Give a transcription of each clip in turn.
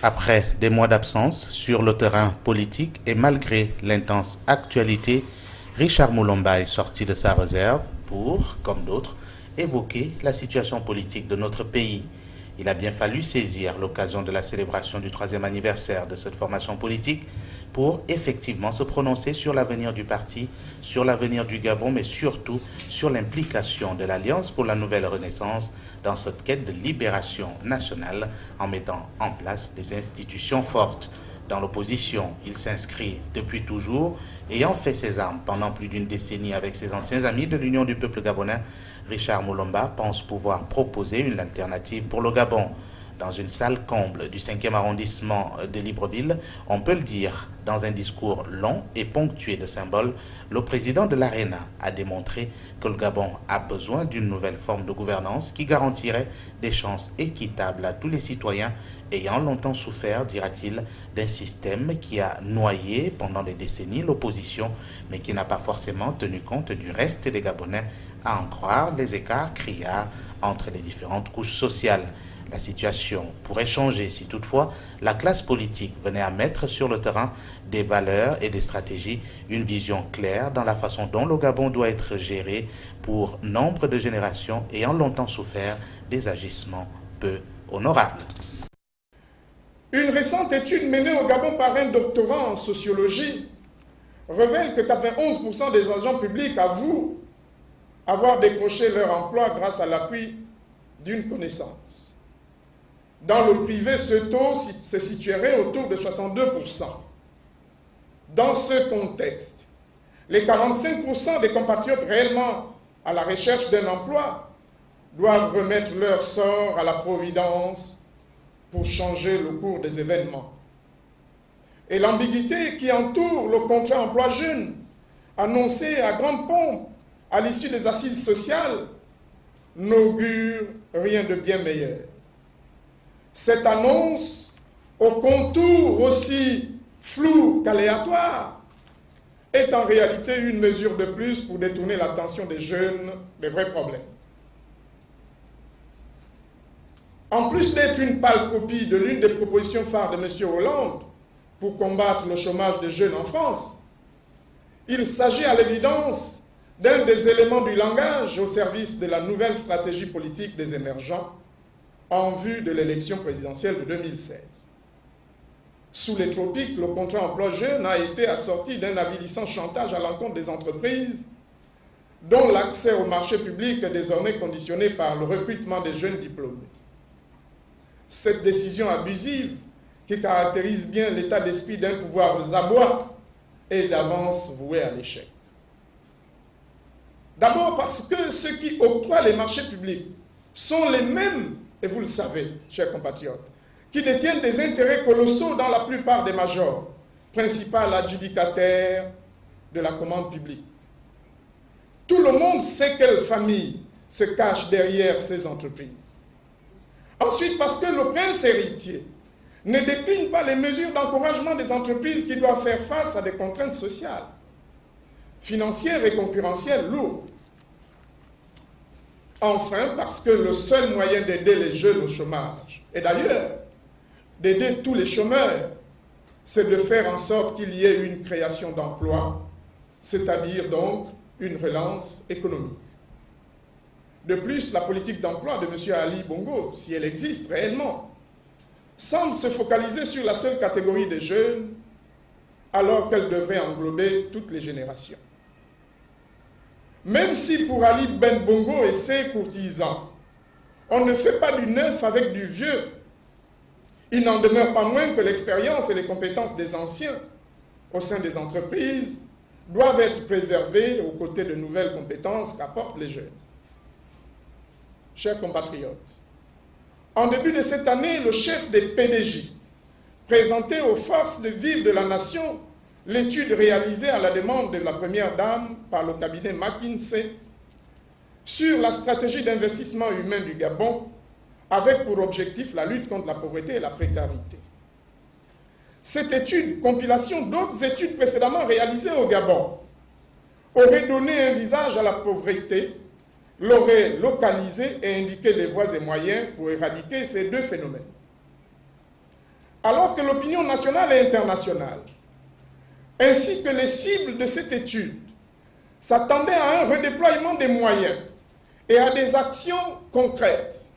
Après des mois d'absence sur le terrain politique et malgré l'intense actualité, Richard Moulomba est sorti de sa réserve pour, comme d'autres, évoquer la situation politique de notre pays. Il a bien fallu saisir l'occasion de la célébration du 3e anniversaire de cette formation politique pour effectivement se prononcer sur l'avenir du parti, sur l'avenir du Gabon, mais surtout sur l'implication de l'Alliance pour la nouvelle renaissance dans cette quête de libération nationale en mettant en place des institutions fortes. Dans l'opposition, il s'inscrit depuis toujours, ayant fait ses armes pendant plus d'une décennie avec ses anciens amis de l'Union du peuple gabonais. Richard Moulomba pense pouvoir proposer une alternative pour le Gabon. Dans une salle comble du 5e arrondissement de Libreville, on peut le dire, dans un discours long et ponctué de symboles, le président de l'ARENA a démontré que le Gabon a besoin d'une nouvelle forme de gouvernance qui garantirait des chances équitables à tous les citoyens ayant longtemps souffert, dira-t-il, d'un système qui a noyé pendant des décennies l'opposition, mais qui n'a pas forcément tenu compte du reste des Gabonais, à en croire les écarts criards entre les différentes couches sociales. La situation pourrait changer si toutefois la classe politique venait à mettre sur le terrain des valeurs et des stratégies, une vision claire dans la façon dont le Gabon doit être géré pour nombre de générations ayant longtemps souffert des agissements peu honorables. Une récente étude menée au Gabon par un doctorant en sociologie révèle que 91% des agents publics avouent avoir décroché leur emploi grâce à l'appui d'une connaissance. Dans le privé, ce taux se situerait autour de 62%. Dans ce contexte, les 45% des compatriotes réellement à la recherche d'un emploi doivent remettre leur sort à la providence pour changer le cours des événements. Et l'ambiguïté qui entoure le contrat emploi jeune, annoncé à grande pompe à l'issue des assises sociales, n'augure rien de bien meilleur. Cette annonce, au contour aussi flou qu'aléatoire, est en réalité une mesure de plus pour détourner l'attention des jeunes des vrais problèmes. En plus d'être une pâle copie de l'une des propositions phares de M. Hollande pour combattre le chômage des jeunes en France, il s'agit à l'évidence d'un des éléments du langage au service de la nouvelle stratégie politique des émergents en vue de l'élection présidentielle de 2016. Sous les tropiques, le contrat emploi jeune a été assorti d'un avilissant chantage à l'encontre des entreprises dont l'accès au marché public est désormais conditionné par le recrutement des jeunes diplômés. Cette décision abusive qui caractérise bien l'état d'esprit d'un pouvoir aux abois est d'avance vouée à l'échec. D'abord parce que ceux qui octroient les marchés publics sont les mêmes, et vous le savez, chers compatriotes, qui détiennent des intérêts colossaux dans la plupart des majors, principal adjudicataire de la commande publique. Tout le monde sait quelle famille se cache derrière ces entreprises. Ensuite, parce que le prince héritier ne décline pas les mesures d'encouragement des entreprises qui doivent faire face à des contraintes sociales, financières et concurrentielles lourdes. Enfin, parce que le seul moyen d'aider les jeunes au chômage, et d'ailleurs d'aider tous les chômeurs, c'est de faire en sorte qu'il y ait une création d'emplois, c'est-à-dire donc une relance économique. De plus, la politique d'emploi de M. Ali Bongo, si elle existe réellement, semble se focaliser sur la seule catégorie des jeunes, alors qu'elle devrait englober toutes les générations. Même si pour Ali Ben Bongo et ses courtisans, on ne fait pas du neuf avec du vieux, il n'en demeure pas moins que l'expérience et les compétences des anciens au sein des entreprises doivent être préservées aux côtés de nouvelles compétences qu'apportent les jeunes. Chers compatriotes, en début de cette année, le chef des PDGistes présentait aux forces de vivre de la nation l'étude réalisée à la demande de la Première Dame par le cabinet McKinsey sur la stratégie d'investissement humain du Gabon avec pour objectif la lutte contre la pauvreté et la précarité. Cette étude, compilation d'autres études précédemment réalisées au Gabon, aurait donné un visage à la pauvreté, l'aurait localisé et indiqué les voies et moyens pour éradiquer ces deux phénomènes. Alors que l'opinion nationale et internationale, ainsi que les cibles de cette étude, s'attendaient à un redéploiement des moyens et à des actions concrètes,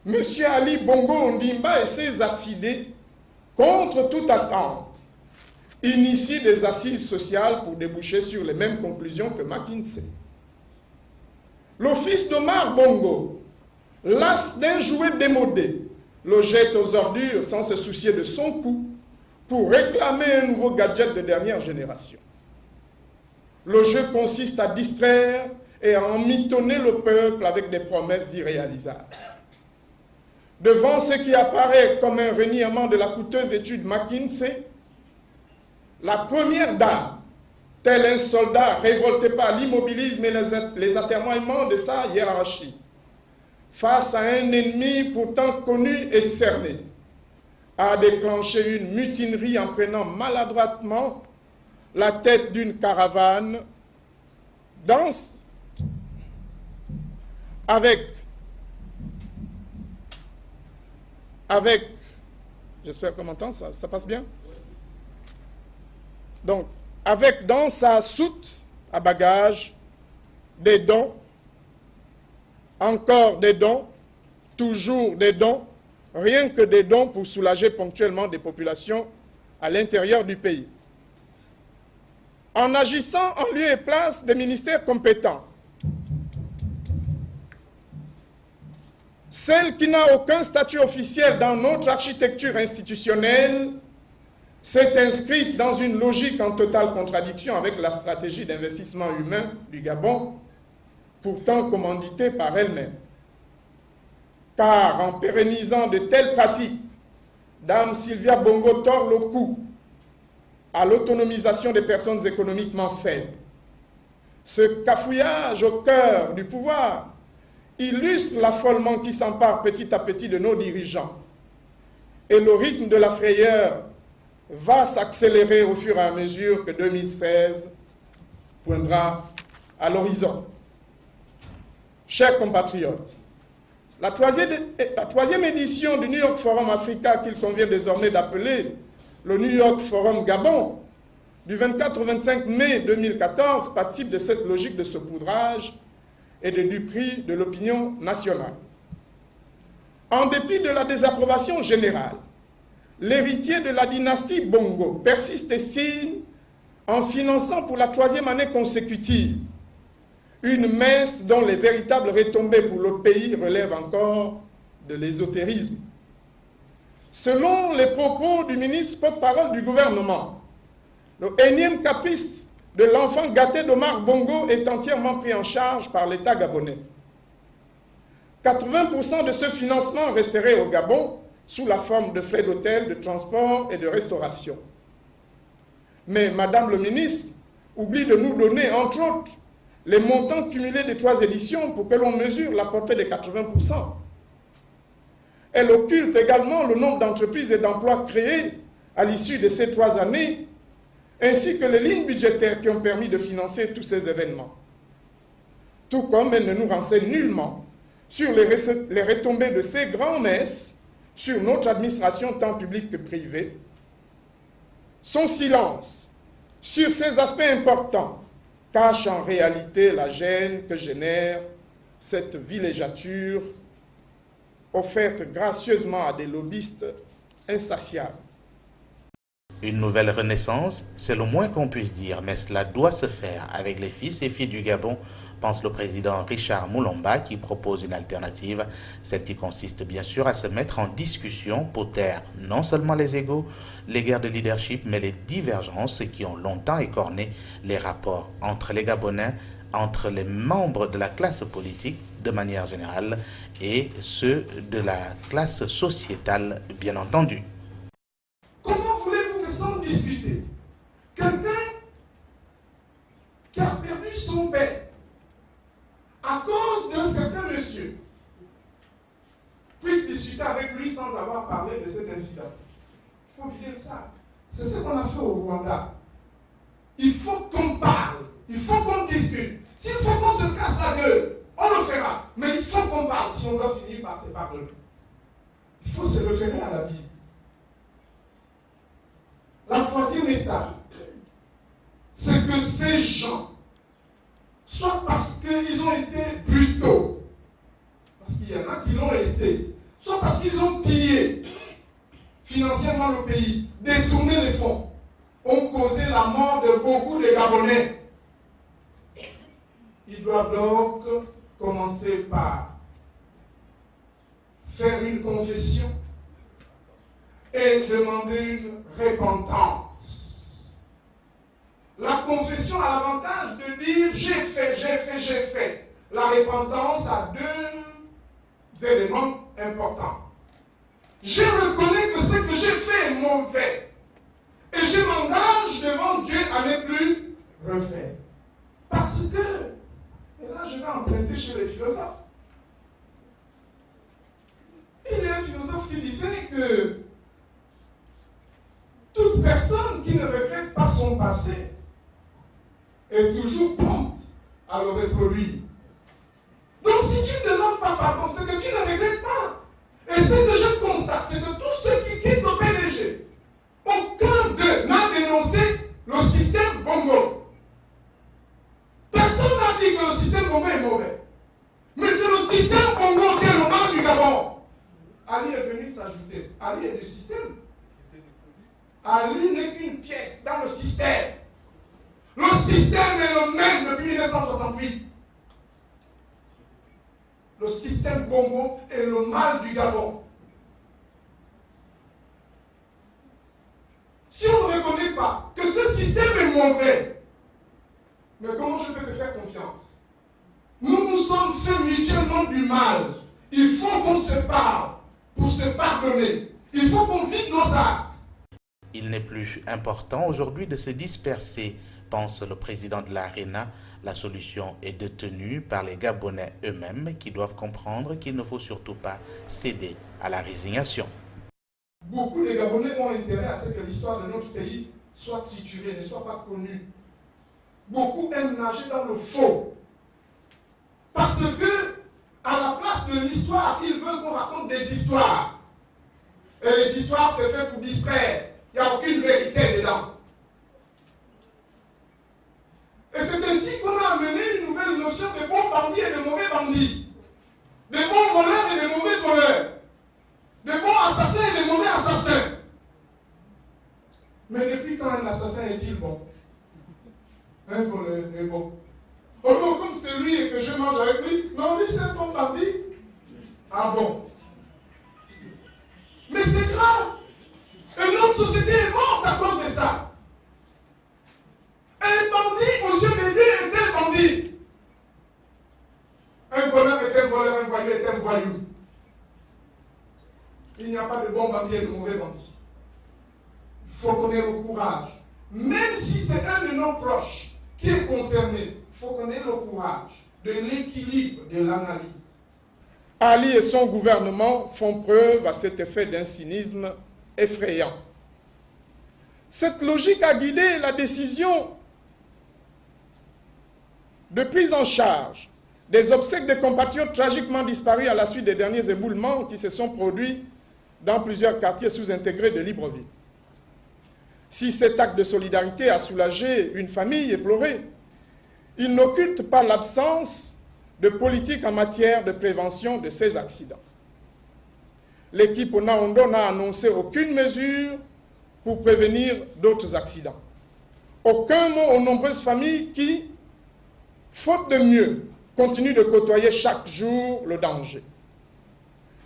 M. Ali Bongo Ondimba et ses affidés, contre toute attente, initient des assises sociales pour déboucher sur les mêmes conclusions que McKinsey. L'office d'Omar Bongo, las d'un jouet démodé, le jette aux ordures sans se soucier de son coût pour réclamer un nouveau gadget de dernière génération. Le jeu consiste à distraire et à emmitonner le peuple avec des promesses irréalisables. Devant ce qui apparaît comme un reniement de la coûteuse étude McKinsey, la première dame, tel un soldat révolté par l'immobilisme et les atermoiements de sa hiérarchie, face à un ennemi pourtant connu et cerné, a déclenché une mutinerie en prenant maladroitement la tête d'une caravane j'espère qu'on m'entend, ça passe bien? Donc, avec dans sa soute à bagages des dons, encore des dons, toujours des dons, rien que des dons pour soulager ponctuellement des populations à l'intérieur du pays. En agissant en lieu et place des ministères compétents, celle qui n'a aucun statut officiel dans notre architecture institutionnelle s'est inscrite dans une logique en totale contradiction avec la stratégie d'investissement humain du Gabon, pourtant commanditée par elle-même. Car en pérennisant de telles pratiques, Dame Sylvia Bongo tord le cou à l'autonomisation des personnes économiquement faibles. Ce cafouillage au cœur du pouvoir illustre l'affolement qui s'empare petit à petit de nos dirigeants. Et le rythme de la frayeur va s'accélérer au fur et à mesure que 2016 poindra à l'horizon. Chers compatriotes, la troisième édition du New York Forum Africa, qu'il convient désormais d'appeler le New York Forum Gabon, du 24 au 25 mai 2014, participe de cette logique de saupoudrage et de duperie de l'opinion nationale. En dépit de la désapprobation générale, l'héritier de la dynastie Bongo persiste et signe en finançant pour la 3e année consécutive une messe dont les véritables retombées pour le pays relèvent encore de l'ésotérisme. Selon les propos du ministre porte-parole du gouvernement, le énième caprice de l'enfant gâté d'Omar Bongo est entièrement pris en charge par l'État gabonais. 80% de ce financement resterait au Gabon sous la forme de frais d'hôtel, de transport et de restauration. Mais Madame le ministre oublie de nous donner, entre autres, les montants cumulés des 3 éditions pour que l'on mesure la portée des 80%. Elle occulte également le nombre d'entreprises et d'emplois créés à l'issue de ces 3 années, ainsi que les lignes budgétaires qui ont permis de financer tous ces événements. Tout comme elle ne nous renseigne nullement sur les retombées de ces grands-messes sur notre administration tant publique que privée. Son silence sur ces aspects importants cache en réalité la gêne que génère cette villégiature offerte gracieusement à des lobbyistes insatiables. Une nouvelle renaissance, c'est le moins qu'on puisse dire, mais cela doit se faire avec les fils et filles du Gabon, pense le président Richard Moulomba, qui propose une alternative, celle qui consiste bien sûr à se mettre en discussion pour taire non seulement les égos, les guerres de leadership, mais les divergences qui ont longtemps écorné les rapports entre les Gabonais, entre les membres de la classe politique de manière générale et ceux de la classe sociétale, bien entendu. Comment voulez-vous que sans discuter, quelqu'un qui a perdu son père à cause d'un certain monsieur puisse discuter avec lui sans avoir parlé de cet incident? Il faut vider le sac. C'est ce qu'on a fait au Rwanda. Il faut qu'on parle, il faut qu'on discute. S'il faut qu'on se casse la gueule, on le fera. Mais il faut qu'on parle si on doit finir par se pardonner. Il faut se référer à la Bible. La troisième étape, c'est que ces gens, soit parce qu'ils ont été brutaux, parce qu'il y en a qui l'ont été, soit parce qu'ils ont pillé financièrement le pays, détourné les fonds, ont causé la mort de beaucoup de Gabonais. Ils doivent donc commencer par faire une confession et demander une repentance. La confession a l'avantage de dire j'ai fait, j'ai fait, j'ai fait. La repentance a deux éléments importants. Je reconnais que ce que j'ai fait est mauvais et je m'engage devant Dieu à ne plus refaire. Parce que, et là je vais emprunter chez les philosophes, il y a un philosophe qui disait que toute personne qui ne regrette pas son passé est toujours prompte à le reproduire. Donc si tu ne demandes pas pardon, c'est que tu ne regrettes pas. Et ce que je constate, c'est que tous ceux qui quittent le PDG, aucun d'eux n'a dénoncé le système Bongo. Personne n'a dit que le système Bongo est mauvais. Mais c'est le système Bongo qui est le mal du Gabon. Ali est venu s'ajouter. Ali est du système. Ali n'est qu'une pièce dans le système. Le système est le même depuis 1968. Le système Bongo est le mal du Gabon. Si on ne reconnaît pas que ce système est mauvais, mais comment je peux te faire confiance? Nous nous sommes fait mutuellement du mal. Il faut qu'on se parle pour se pardonner. Il faut qu'on vide nos actes. Il n'est plus important aujourd'hui de se disperser, pense le président de l'ARENA. La solution est détenue par les Gabonais eux-mêmes qui doivent comprendre qu'il ne faut surtout pas céder à la résignation. Beaucoup de Gabonais ont intérêt à ce que l'histoire de notre pays soit triturée, ne soit pas connue. Beaucoup aiment nager dans le faux. Parce que, à la place de l'histoire, ils veulent qu'on raconte des histoires. Et les histoires, c'est fait pour distraire. Il n'y a aucune vérité dedans. Et c'est ainsi qu'on a amené une nouvelle notion de bons bandits et de mauvais bandits. De bons voleurs et de mauvais voleurs. De bons assassins et de mauvais assassins. Mais depuis quand un assassin est-il bon? Un voleur est bon. Oh non, comme c'est lui et que je mange avec lui, non, lui c'est un bon bandit. Ah bon? Mais c'est grave. Et notre société est morte à cause de ça. Un bandit, aux yeux de Dieu, est un bandit. Un voleur est un voleur, un voyou est un voyou. Il n'y a pas de bon bandit et de mauvais bandit. Il faut qu'on ait le courage. Même si c'est un de nos proches qui est concerné, il faut qu'on ait le courage de l'équilibre de l'analyse. Ali et son gouvernement font preuve à cet effet d'un cynisme effrayant. Cette logique a guidé la décision de prise en charge des obsèques de compatriotes tragiquement disparus à la suite des derniers éboulements qui se sont produits dans plusieurs quartiers sous-intégrés de Libreville. Si cet acte de solidarité a soulagé une famille éplorée, il n'occulte pas l'absence de politique en matière de prévention de ces accidents. L'équipe Onaondo n'a annoncé aucune mesure pour prévenir d'autres accidents. Aucun mot aux nombreuses familles qui, faute de mieux, continuent de côtoyer chaque jour le danger.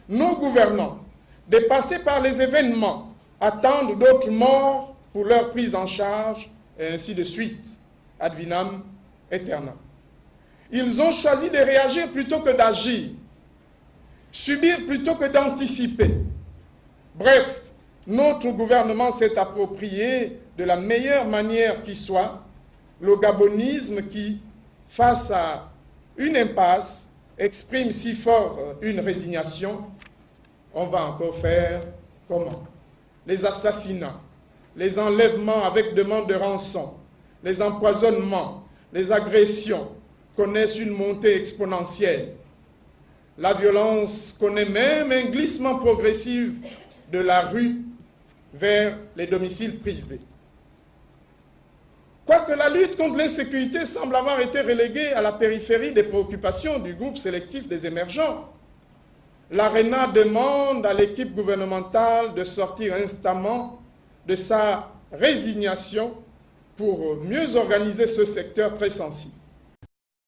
Nos gouvernants, dépassés par les événements, attendent d'autres morts pour leur prise en charge, et ainsi de suite, ad vinam aeternam. Ils ont choisi de réagir plutôt que d'agir, subir plutôt que d'anticiper. Bref, notre gouvernement s'est approprié de la meilleure manière qui soit le gabonisme qui, face à une impasse, exprime si fort une résignation. On va encore faire comment? Les assassinats, les enlèvements avec demande de rançon, les empoisonnements, les agressions connaissent une montée exponentielle. La violence connaît même un glissement progressif de la rue vers les domiciles privés. Quoique la lutte contre l'insécurité semble avoir été reléguée à la périphérie des préoccupations du groupe sélectif des émergents, l'ARENA demande à l'équipe gouvernementale de sortir instamment de sa résignation pour mieux organiser ce secteur très sensible.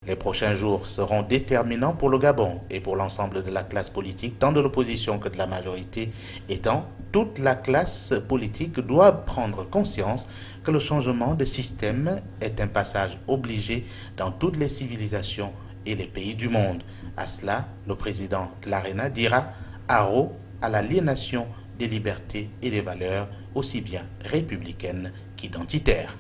Les prochains jours seront déterminants pour le Gabon et pour l'ensemble de la classe politique, tant de l'opposition que de la majorité, étant toute la classe politique doit prendre conscience que le changement de système est un passage obligé dans toutes les civilisations et les pays du monde. À cela, le président de l'ARENA dira haro à l'aliénation des libertés et des valeurs aussi bien républicaines qu'identitaires.